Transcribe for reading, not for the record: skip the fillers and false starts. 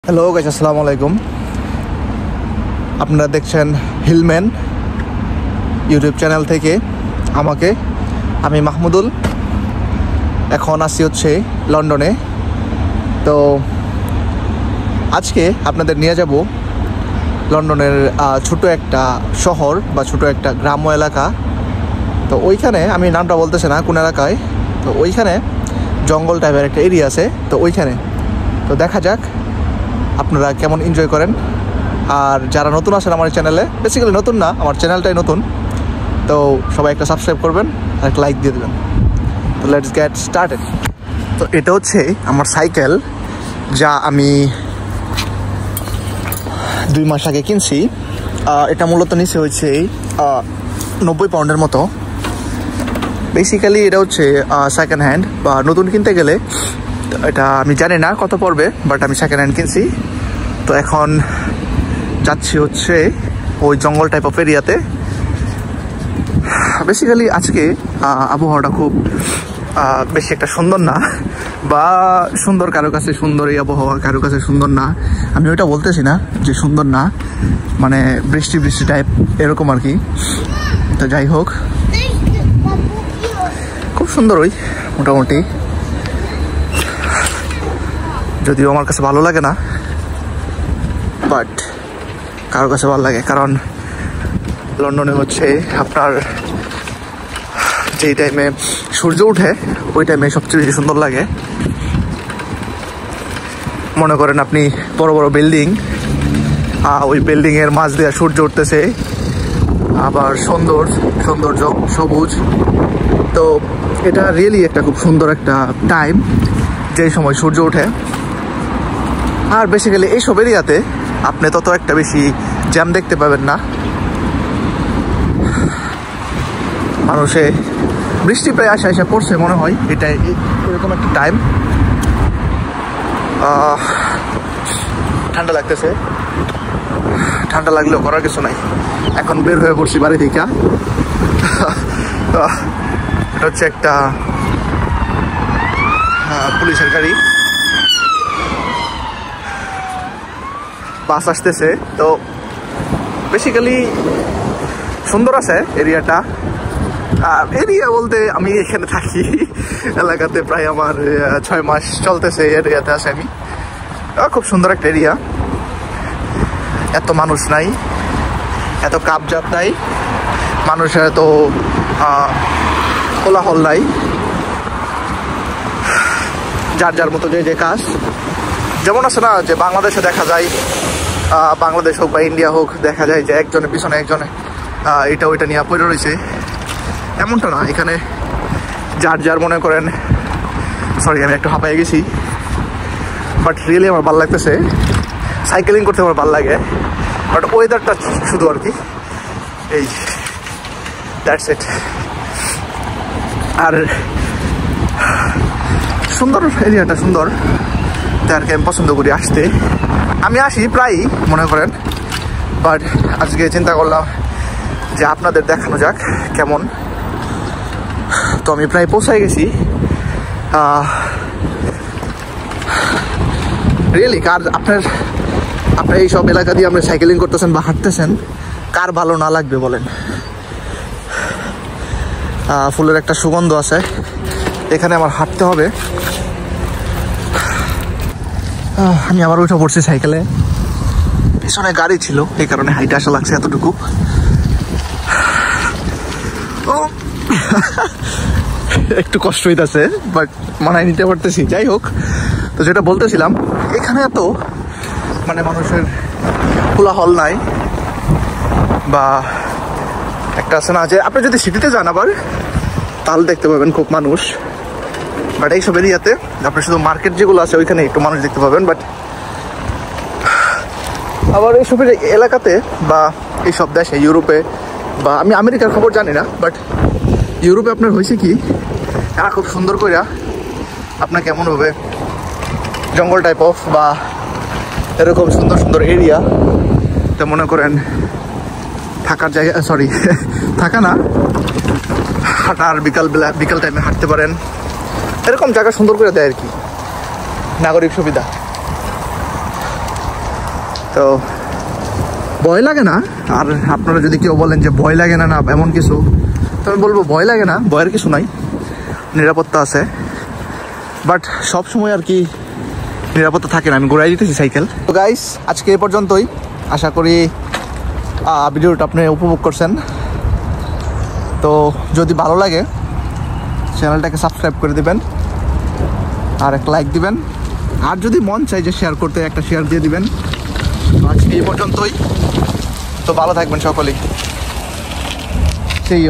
Hello guys, আসসালামু আলাইকুম। আপনারা দেখছেন হিলম্যান ইউটিউব চ্যানেল থেকে আমি মাহমুদুল। এখন আসি হচ্ছে লন্ডনে। তো আজকে আপনাদের নিয়ে যাব লন্ডনের ছোট একটা শহর বা ছোট একটা গ্রাম্য এলাকা। তো ওইখানে আমি নামটা বলতেছি না কোন এলাকায়। তো ওইখানে জঙ্গল টাইপের একটা এরিয়া আছে। তো ওইখানে তো দেখা যাক আপনারা কেমন এনজয় করেন। আর যারা নতুন আছেন আমার চ্যানেলে, বেসিক্যালি নতুন না, আমার চ্যানেলটাই নতুন, তো সবাই একটা সাবস্ক্রাইব করবেন আর একটা লাইক দিয়ে দেবেন। তো লেটস গেট স্টার্টেড। তো এটা হচ্ছে আমার সাইকেল, যা আমি 2 মাস আগে কিনছি। এটা মূলত নিচে হচ্ছে 90 পাউন্ডের মতো। বেসিক্যালি এটা হচ্ছে সেকেন্ড হ্যান্ড, বা নতুন কিনতে গেলে এটা আমি জানি না কত পড়বে, বাট আমি সেকেন্ড হ্যান্ড কিনছি। তো এখন যাচ্ছি হচ্ছে ওই জঙ্গল টাইপ অফ এরিয়াতে। বেসিক্যালি আজকে আবহাওয়াটা খুব বেশি একটা সুন্দর না, বা সুন্দর কারো কাছে সুন্দর, এই আবহাওয়া কারো কাছে সুন্দর না। আমি ওইটা বলতেছি না যে সুন্দর না, মানে বৃষ্টি বৃষ্টি টাইপ এরকম আর কি। তো যাই হোক, খুব সুন্দর ওই মোটামুটি, যদিও আমার কাছে ভালো লাগে না, বাট কারোর কাছে ভালো লাগে। কারণ লন্ডনে হচ্ছে আপনার যেই টাইমে সূর্য ওঠে ওই টাইমে সবচেয়ে বেশি সুন্দর লাগে। মনে করেন আপনি বড় বড় বিল্ডিং, ওই বিল্ডিংয়ের মাঝ দিয়ে সূর্য উঠতেছে, আবার সৌন্দর্য সবুজ। তো এটা রিয়েলি একটা খুব সুন্দর একটা টাইম, যেই সময় সূর্য ওঠে। আর বেসিক্যালি এইসব এরিয়াতে আপনি তত একটা বেশি জ্যাম দেখতে পাবেন না। মানুষে বৃষ্টি প্রায় আসা পড়ছে মনে হয়, এটাই এরকম একটা টাইম। ঠান্ডা লাগতেছে, ঠান্ডা লাগলেও করার কিছু নাই। এখন বের হয়ে পড়ছি বাড়ি থেকে। এটা হচ্ছে একটা পুলিশের গাড়ি, বাস আসতেছে। তো বেসিক্যালি সুন্দর আছে এরিয়াটা। আর এরিয়া বলতে আমি এখানে থাকি এলাকাতে প্রায় আমার 6 মাস চলতেছে এরিয়াতে আছে আমি। খুব সুন্দর একটা এরিয়া, এত মানুষ নাই, এত কাপজাপ নাই, মানুষের এত কোলাহল নাই, যার যার মতো যে কাজ। যেমন আছে না যে বাংলাদেশে দেখা যায়, বাংলাদেশ হোক বা ইন্ডিয়া হোক, দেখা যায় যে একজনের পিছনে একজনে এটা ওইটা নিয়ে পড়ে রয়েছে। এমনটা না, এখানে যার যার মনে করেন, সরি আমি একটু হাঁপায়ে গেছি, বাট রিয়েলি আমার ভালো লাগতেছে। সাইকেলিং করতে আমার ভালো লাগে, বাট ওয়েদারটা শুধু আর কি, এই দ্যাটস ইট। আর সুন্দর এরিয়াটা, সুন্দর, তারকে আমি পছন্দ করি আসতে। আমি আসি প্রায় মনে করেন, বাট আজকে চিন্তা করলাম যে আপনাদের দেখানো যাক কেমন। তো আমি প্রায় পৌঁছায় গেছি। রিয়েলি আপনার এই সব এলাকা দিয়ে আপনি সাইকেলিং করতেছেন বা হাঁটতেছেন, কার ভালো না লাগবে বলেন? ফুলের একটা সুগন্ধ আছে, এখানে আমার হাঁটতে হবে। আমি আবার উঠে পড়ছি সাইকেলে, পিছনে গাড়ি ছিল এই কারণে হাইটে আসা লাগছে এতটুকু। একটু কষ্ট হইতেছে, বাট মানায় নিতে পারতেছি। যাই হোক, তো যেটা বলতেছিলাম, এখানে এত মানে মানুষের কোলাহল নাই, বা একটা আছে না যে আপনি যদি সিটিতে যান আবার তাহলে দেখতে পাবেন খুব মানুষ, বাট এইসব এরিয়াতে আপনি শুধু মার্কেট যেগুলো আছে ওইখানে একটু মানুষ দেখতে পাবেন। বাট আবার এইসব এলাকাতে বা এইসব দেশে, ইউরোপে বা আমি আমেরিকার খবর জানি না, বাট ইউরোপে আপনার হয়েছে কি, এরা খুব সুন্দর করে আপনাকে এমনভাবে জঙ্গল টাইপ অফ বা এরকম সুন্দর সুন্দর এরিয়া, তো মনে করেন থাকার জায়গা, সরি থাকা না, হাঁটার বিকাল টাইমে হাঁটতে পারেন, এরকম জায়গা সুন্দর করে দেয় আর কি, নাগরিক সুবিধা। তো ভয় লাগে না। আর আপনারা যদি কেউ বলেন যে ভয় লাগে না, না এমন কিছু, তো আমি বলবো ভয় লাগে না, ভয়ের কিছু নাই, নিরাপত্তা আছে। বাট সব সময় আর কি নিরাপত্তা থাকে না। আমি ঘুরাই দিতেছি সাইকেল। তো গাইস, আজকে এই পর্যন্তই। আশা করি ভিডিওটা আপনি উপভোগ করছেন। তো যদি ভালো লাগে চ্যানেলটাকে সাবস্ক্রাইব করে দিবেন আর একটা লাইক দিবেন। আর যদি মন চাই যে শেয়ার করতে, একটা শেয়ার দিয়ে দিবেন। আজকে এই পর্যন্তই। তো ভালো থাকবেন সকলেই। সেই